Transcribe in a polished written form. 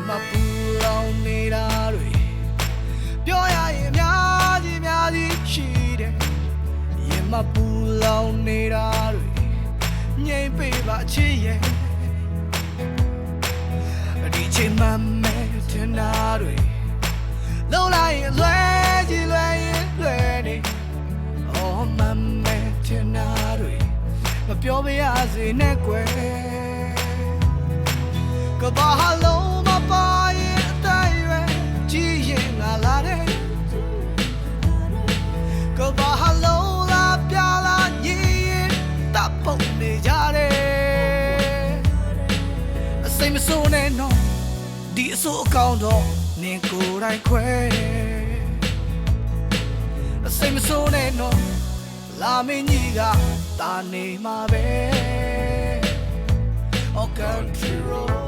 မှာပူလောင်နေတာတွေပြောရရင်အများကြီးရှိတယ်ရင်မှာပူလောင်နေတာတွေငြိမ်ပေးပါချစ်ရဲ့ဒီချိန်မှမဲထင်တာတွေလုံးလိုက်ရင်လွဲနေအော်မမဲထင်တာတွေမပြောပြရစေနဲ့ကွယ်ကဘာလုံးမပါရင်အတိုင်းရွယ်ကြည့်ရင်ငါလာတယ်ကဘာလုံးလာပြလာညီရင်တပ်ပုံနေကြတယ်အစိမ်မစိုးနဲ့နော်ဒီအစိုးအကောင်တော့နင်ကိုယ်တိုင်ခွဲအစိမ်မစိုးနဲ့နော်လာမင်းကြီးကတာနေမှာပဲOh country road